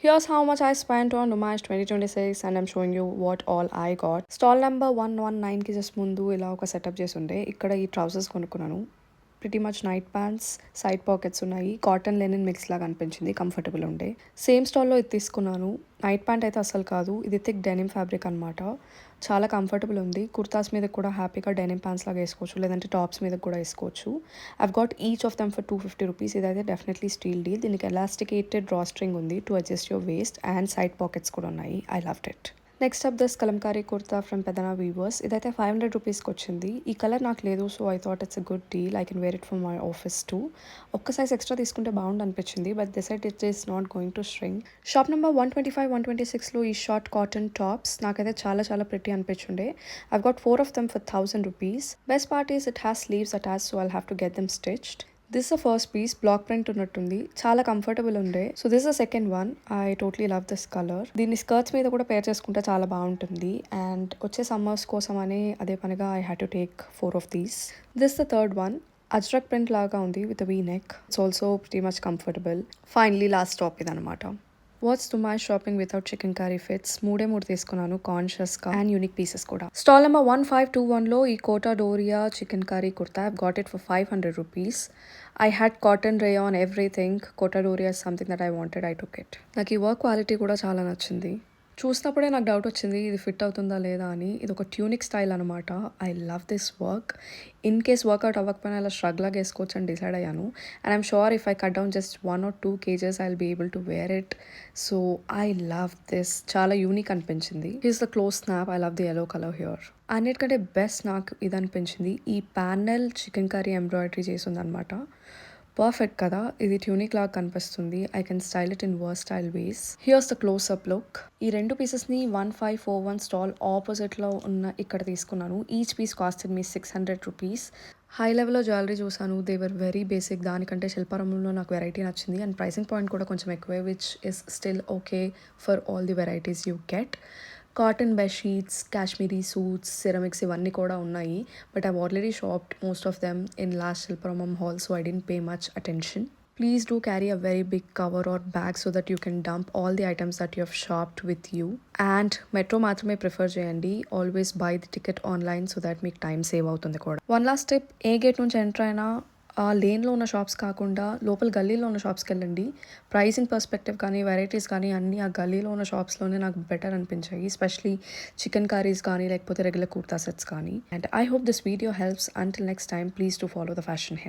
Here's how much I spent on Numash 2026 and I'm showing you what all I got. Stall number 119 కి just ముందు ఇలా ఒక setup చేసి ఉండే ఇక్కడ ఈ ట్రౌజర్స్ కొనుక్కున్నాను. Pretty much night pants, side pockets ఉన్నాయి, కాటన్ లెనిన్ మిక్స్ లాగా అనిపించింది, కంఫర్టబుల్ ఉండే. సేమ్ స్టాల్లో ఇది తీసుకున్నాను. నైట్ ప్యాంట్ అయితే అస్సలు కాదు, ఇది థిక్ డెనిమ్ ఫ్యాబ్రిక్ అనమాట. చాలా కంఫర్టబుల్ ఉంది. కుర్తాస్ మీద కూడా హ్యాపీగా డెనిమ్ ప్యాంట్స్ లాగా వేసుకోవచ్చు, లేదంటే టాప్స్ మీద కూడా వేసుకోవచ్చు. I've got each of them for 250 rupees. ఇదైతే డెఫినెట్లీ స్టీల్ డీల్. దీనికి ఎలాస్టికేటెడ్ డ్రా స్ట్రింగ్ ఉంది to adjust your waist and side pockets కూడా ఉన్నాయి. I loved it. Next up this kalamkari kurta from Pedana weavers. ఇదైతే 500 రూపీస్కి వచ్చింది. ఈ కలర్ నాకు లేదు, so I thought it's a good deal. I can wear it for my office too. ఒక్క size extra తీసుకుంటే బాగుండు అనిపించింది, but this side it is not going to string. Shop number 125, 126లో ఈ షార్ట్ కాటన్ టాప్స్ నాకైతే చాలా చాలా pretty అనిపించుండే. I've got 4 of them for 1000 rupees. Best part is it has sleeves attach, so I'll have to get them stitched. This the first piece, block print ఉన్నట్టుంది, చాలా comfortable ఉండే. So this the second one. I totally love this colour. దీన్ని skirts మీద కూడా పేర్ చేసుకుంటే చాలా బాగుంటుంది. And వచ్చే సమ్మర్స్ కోసం అని అదే పనిగా I had to take 4 of these. This the third one. Ajrakh print లాగా ఉంది with V neck. It's also pretty much comfortable. Finally last top ఇదనమాట. What's to my shopping without chikankari fits. మూడే తీసుకున్నాను కాన్షియస్గా, అండ్ యూనిక్ పీసెస్ కూడా. Stall number 1521లో ఈ Kota Doria chikankari kurta. I've got it for 500 rupees. I had cotton rayon everything. Kota Doria something that I wanted, I took it. నాకు ఈ work quality కూడా చాలా నచ్చింది. చూసినప్పుడే నాకు డౌట్ వచ్చింది ఇది ఫిట్ అవుతుందా లేదా అని. ఇది ఒక ట్యూనిక్ స్టైల్ అనమాట. I love this work. In case work out అవ్వకపోయినా ఇలా స్ట్రగ్లాగా వేసుకోవచ్చు అని డిసైడ్ అయ్యాను. And I'm sure if I cut down just 1 or 2 kgs I will be able to wear it. So I love this. చాలా unique అనిపించింది. Here's the close snap. I love the yellow colour here. అన్నిటికంటే best నాకు ఇది అనిపించింది, ఈ panel chicken curry embroidery చేసి ఉందన్నమాట. Perfect కదా. ఇది ట్యూనిక్ లాగా కనిపిస్తుంది. I can style it in versatile ways. Here's the close up look. ఈ రెండు పీసెస్ని 1541 స్టాల్ ఆపోజిట్లో ఉన్న ఇక్కడ తీసుకున్నాను. Each piece cost me 600 rupees. High లెవెల్లో జ్యువెలరీ చూసాను, దే వర్ వెరీ బేసిక్. దానికంటే శిల్పారంలో నాకు వెరైటీ నచ్చింది, అండ్ ప్రైసింగ్ పాయింట్ కూడా కొంచెం ఎక్కువే, which is still okay for all the varieties you get. Cotton bedsheets, Kashmiri suits, ceramics ఇవన్నీ కూడా ఉన్నాయి. But I've already shopped most of them in last Shilparamam hall, so I didn't pay much attention. Please do carry a very big cover or bag so that you can dump all the items that you have shopped with you. And metro మాత్రమే prefer చేయండి. Always by the ticket online so that మీకు time save అవుతుంది కూడా. One last tip, ఏ gate నుంచి enter అయినా ఆ లేన్లో ఉన్న shops కాకుండా లోపల గల్లీలో ఉన్న షాప్స్కి వెళ్ళండి. ప్రైసింగ్ పర్స్పెక్టివ్ కానీ వెరైటీస్ కానీ అన్నీ ఆ గల్లీలో ఉన్న షాప్స్లోనే నాకు బెటర్ అనిపించాయి. ఎస్పెషలీ చికెన్ కర్రీస్ కానీ లేకపోతే రెగ్యులర్ కుర్తా సెట్స్ కానీ. And I hope this video helps. Until next time, please to follow the fashion hint.